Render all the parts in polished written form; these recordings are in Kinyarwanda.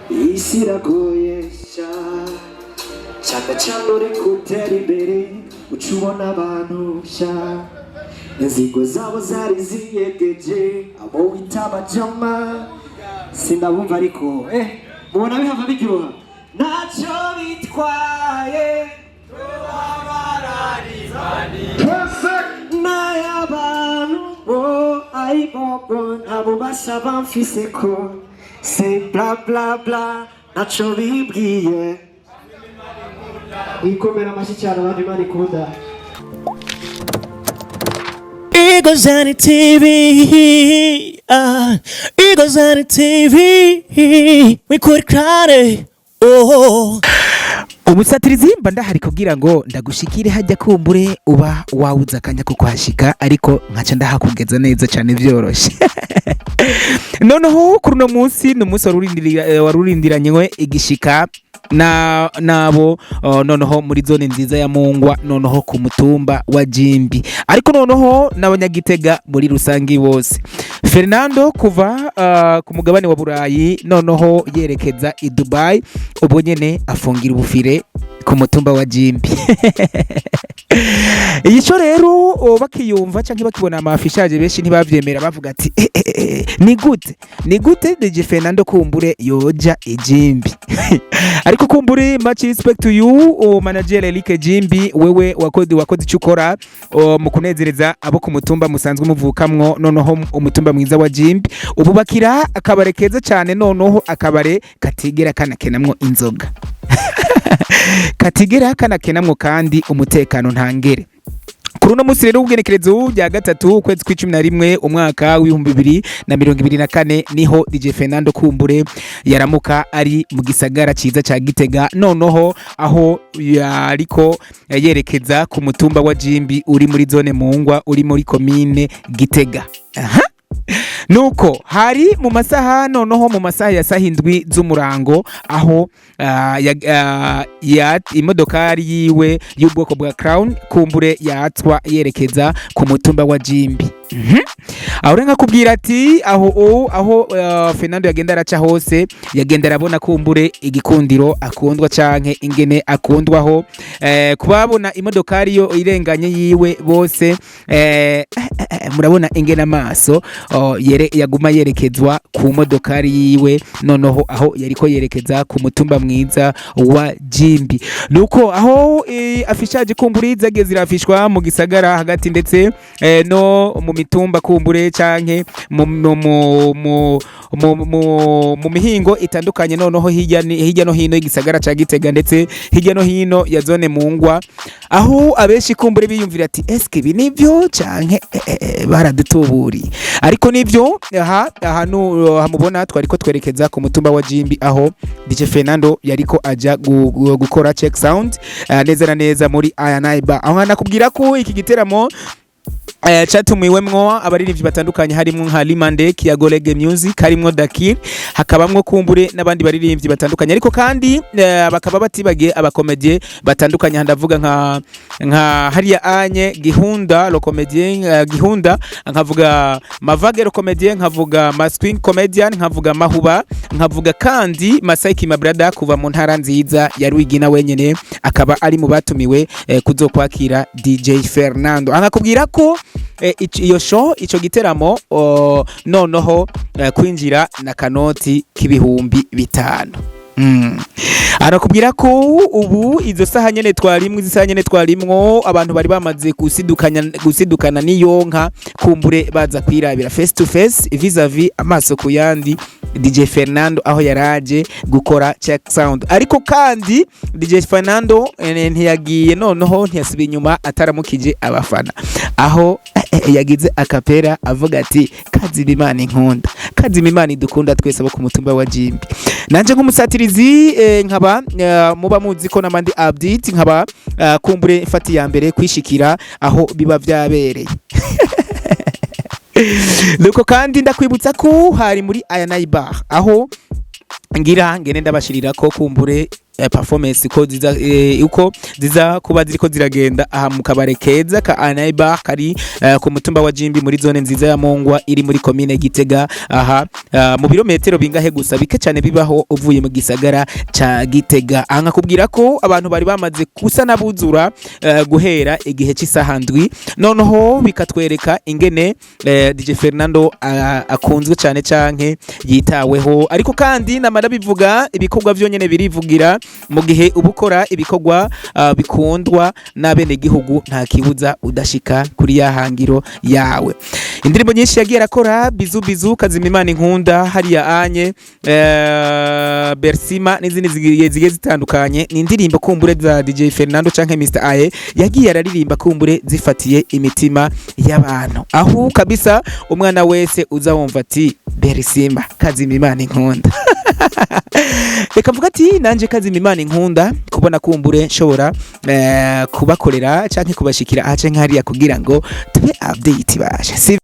isi iragoye cyane cyane uri gutera imbere uca ubona abantu sha inzigo zabo zari ziyegeje abo wita abajama sinabumva ariko mubona bihava biryoha ntacyo bitwaye n'ay'abantu bo ayibobo ntabo basaba mfise ko se bla bla bla ntacyo bibwiye wikomera amashyi cyane abandi bari kuda Igozani TV, Igozani TV, wikurikirane. Oh, umusatirizi mba ndahari kugira ngo ndagushikire hajya kumbure uba wawuza akanya kukwashika ariko nkaca ndahakugeza neza cyane byoroshye. Noneho kuri uno munsi ni umunsi warurindiranywe igishika nabo noneho muri zone nziza ya Mungwa noneho ku mutumba wa Ijimbi ariko noneho n'abanyagitega muri rusangi bose. Fernando kuva ku mugabane wa Burayi noneho yerekeza i Dubai ubwo nyene afungira ubufire ku mutumba wa Ijimbi. Ico rero bakiyumva canke bakibona amafishaje benshi ntibavyemera bavuga ati ni gute DJ Fernando kumbure yoja Ijimbi. Ariko kumbure much respect to you manager Elike Ijimbi wewe wakoze cyukora mu kunezereza abo ku mutumba musanzwe muvukamwo noneho umutumba mwiza wa Ijimbi ububakira akabare keza cyane noneho akabare katigera kanakenamwo inzoga. Katigera kanakenamwo kandi umutekano ntangere. Kuri uno munsi rero ubwenekerezo bya gatatu ukwezi kwa11 umwaka w'2024 niho DJ Fernando kumbure yaramuka ari mu gisagara ciza ca Gitega noneho aho yariko yerekeza ku mutumba wa Ijimbi uri muri zone Mungwa uri muri commune Gitega. Nuko hari mu masaha noneho mu masaha ya sahindwi z'umurango aho imodokari yiwe y'ubwoko bwa Crown kumbure yatswa yerekeza ku mutumba wa Ijimbi. Aho renga kubwira ati aho Fernando yagenda araca hose yagenda arabona kumbure igikundiro akundwa canke ingene akundwaho kubabona imodokari yo irenganye yiwe bose murabona ingene amaso yaguma yerekezwa ku modokari yiwe noneho aho yariko yerekeza ku mutumba mwiza wa Ijimbi. Nuko aho afishaje kumbure zageze zirafishwa mu gisagara hagati ndetse no mu mitumba kumbure canke mu mihingo itandukanye noneho hirya no hino igisagara ca Gitega ndetse hirya no hino ya zone Mungwa aho abeshi kumbure biyumvira ati eske ibi nivyo canke baradutuburi ariko nivyo hamubona twariko twerekeza ku mutumba wa Ijimbi aho DJ Fernando yariko aja gukora check sound neza na neza muri Ayanaiba aho nakubwira ko iki giteramo chatumiwemwo abaririmbyi batandukanye harimo nka Limande Kiagolege Music harimo Dakir hakabamwo kumbure n'abandi baririmbyi batandukanye ariko kandi bakaba batibagiye abakomedie batandukanye ndavuga nka hariya anye Gihunda lo comedien Gihunda nkavuga Mavage lo comedien nkavuga Masqueen comedian nkavuga Mahuba nkavuga kandi Masaiki Mabrada kuva mu ntara nziza ya Rwigina wenyene akaba ari mu batumiwe kuzokwakira DJ Fernando akakubwira ko iyo show ico giteramo noneho kwinjira na kanoti k'ibihumbi 5. Arakubwira ko ubu izo saha nyene twarimwo abantu bari bamaze gusidukana niyonka kumbure baza kwirabira face to face vis-a-vis amaso kuyandi DJ Fernando aho yaraje gukora check sound ariko kandi DJ Fernando ntiyagiye noneho ntiyasubiye inyuma ataramukije abafana aho yagize akapera avuga ati kazi bimana inkunda kazi bimana idukunda twese abo ku mutumba wa Ijimbi nanje nk'umusatirizi nkaba muba muzi ko namandi update nkaba kumbure fati ya mbere kwishikira aho biba vyabereye. Nuko kandi ndakwibutsa ko hari muri Ayanaiba aho ngira ngene ndabashirira ko kumbure performance ko ziza uko ziza kuba ziriko ziragenda aha mu kabare keza ka Anaiba kari ku mutumba wa Jimbi muri zone nziza ya Mongwa iri muri commune Gitega aha mu birometero bingahe gusa bike cyane bibaho uvuye mu gisagara ca Gitega. Aha kubwira ko abantu bari bamaze kusa nabuzura guhera igihe cy'isaha ndwi, noneho bikatwereka ingene DJ Fernando akunzwe cyane canke yitaweho, ariko kandi namara bivuga ibikorwa vyonyene birivugira mu gihe ubukora ibikorwa bikundwa n'abene gihugu nta kibuza udashika kuri ya hangiro yawe. Indirimbo nyinshi yagiye arakora, bizu bizu, kazima imana inkunda, hariya anye, Bersima n'izindi zigiye zitandukanye. Ni indirimbo kumbure za DJ Fernando canke Mr Aye yagiye araririmba kumbure zifatiye imitima y'abantu, aho kabisa umwana wese uza wumva ati Bersima kazima imana inkunda. Reka mvuga ati nanje kazima imana inkunda kubona kumbure nshobora kubakorera canke kubashikira ahace nkariya kugira ngo tube update bashe.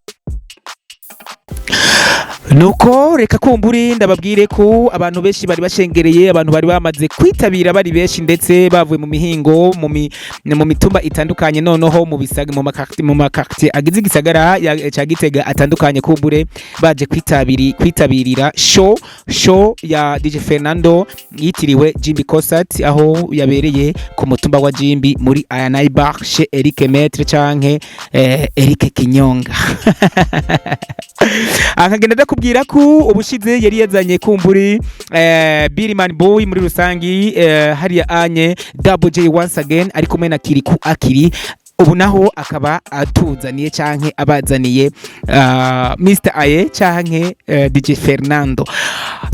Nuko reka kumburi ndababwire ko abantu benshi bari bashengereye, abantu bari bamaze kwitabira bari benshi ndetse bavuye mu mihingo mu mitumba itandukanye, noneho mu bisaga mu makartie agize igisagara ca Gitega atandukanye kumbure baje kwitabirira show ya DJ Fernando yitiriwe Jimbi Concert, aho yabereye ku mutumba wa Jimbi muri Anaiba chez Eric Maître canke Eric Kinyonga. Akagenda kubwira ko ubushize yari yazanye kumburi Billman Boy muri rusangi hariya anye Double J once again ari kumwe na Kiriku Akiri, ubu naho akaba atuzaniye canke abazaniye Mr Aye canke DJ Fernando.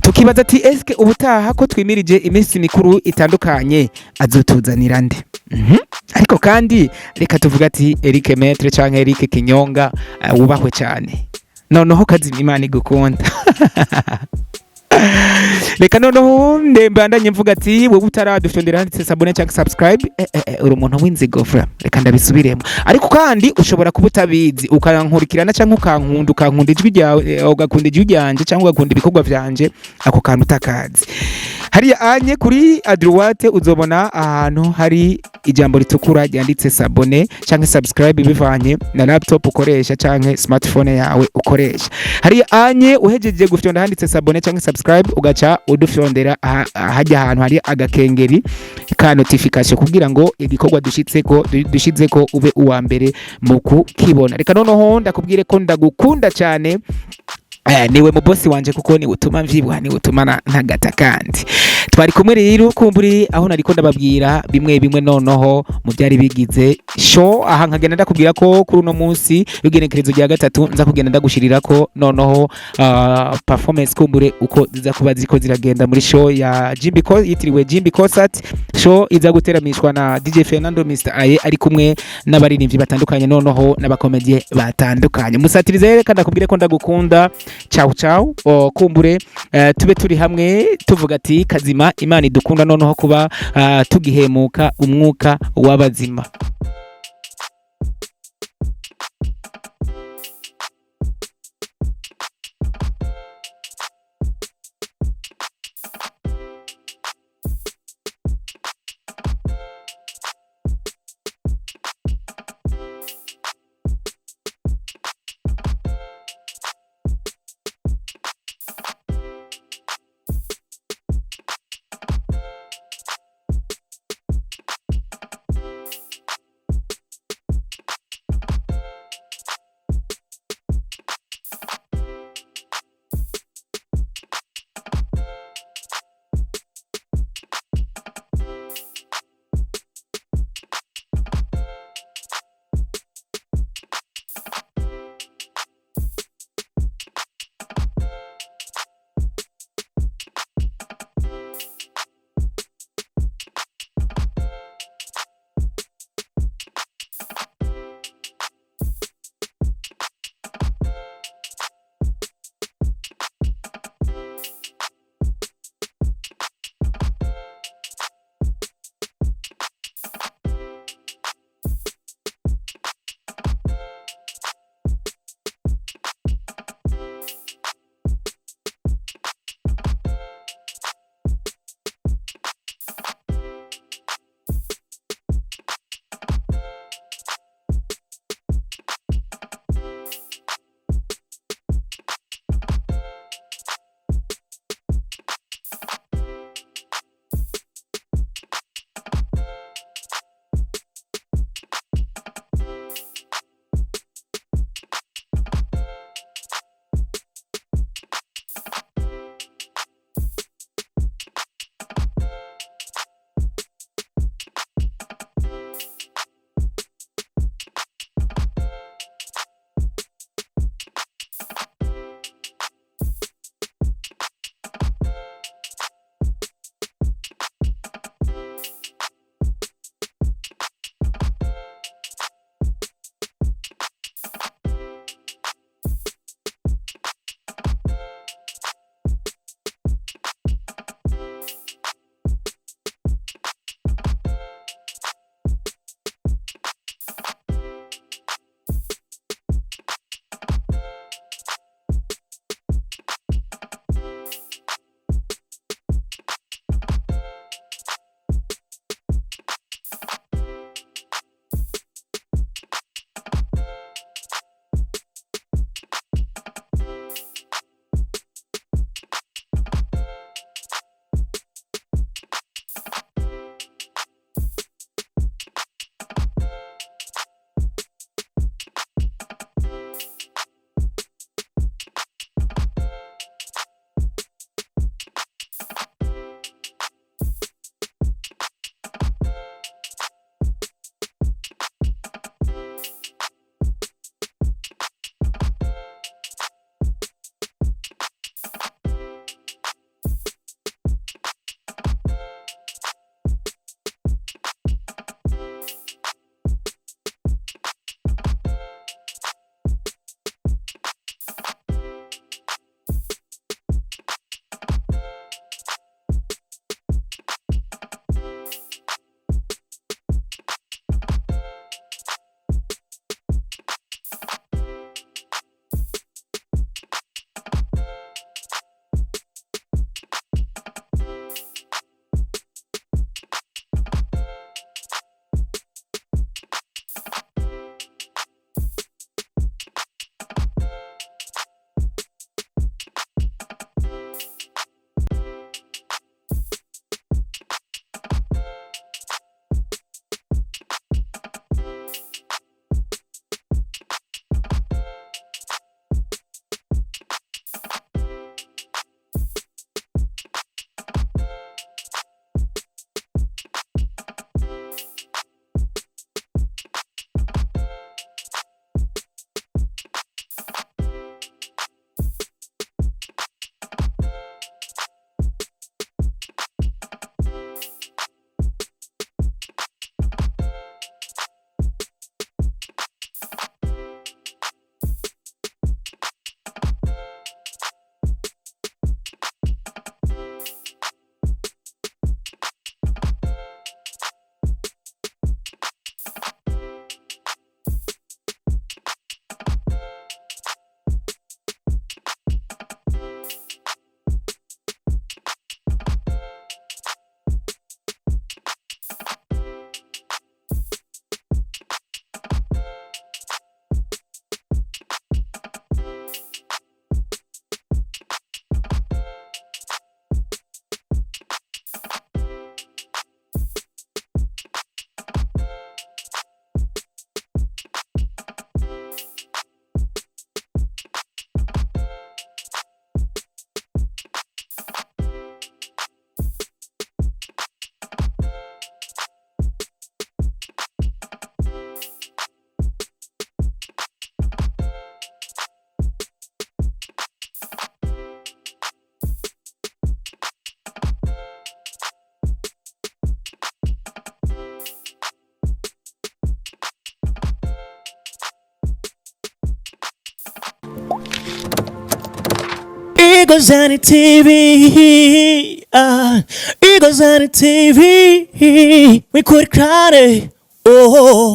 Tukibaza ati eske ubutaha ko twimirije iminsi mikuru itandukanye azotuzanira nde? Ariko kandi reka tuvuga ati Eric Maître canke Eric Kinyonga wubahwe cyane, noneho kazima imana igukunda. Reka noneho ndembandanye mvuga ati wowe utaradufendera handitse sabone cyangwa subscribe uri umuntu w'inzigo fra, reka ndabisubiremo. Ariko kandi ushobora kuba utabizi ukankurikirana cyangwa ukankunda ijwi ryawe, ugakunda ijwi ryanje cyangwa ugakunda ibikorwa vyanje, ako kantu utakazi. Hariya anye kuri adroite uzobona ahantu hari ijambo ritukura ryanditse sabone cyangwa subscribe bivanye na laptop ukoresha cyangwa smartphone yawe ukoresha. Hariya anye uhejeje gufyonda handitse sabone cyangwa subscribe ugaca udufyondera hajya ahantu hari agakengeri ka notification kugira ngo igikorwa dushitseko ube uwa mbere mu kukibona. Reka noneho ndakubwire ko ndagukunda cyane, niwe mu boss wanje kuko ni utuma mvyibwa, ni utuma ntagata kandi. Twari kumwe rero kumburi aho nariko ndababwira bimwe noneho mu byari bigize show. Aha nkagenda ndakubwira ko kuri uno munsi y'ugenekerezo rya gatatu nza kugenda ndagushirira ko noneho performance kumbure uko ziza kuba ziko ziragenda muri show ya Jimbi yitiriwe Jimbi Concert. Show iza guteramishwa na DJ Fernando Mr Aye ari kumwe n'abaririmbyi batandukanye noneho n'abakomedie batandukanye. Musatirize reka ndakubwire ko ndagukunda. Ciao kumbure tube turi hamwe tuvuga ati kazima imana idukunda noneho kuba tugihemuka umwuka w'abazima. Eagles and the TV. Eagles and the TV. We could cry. Oh.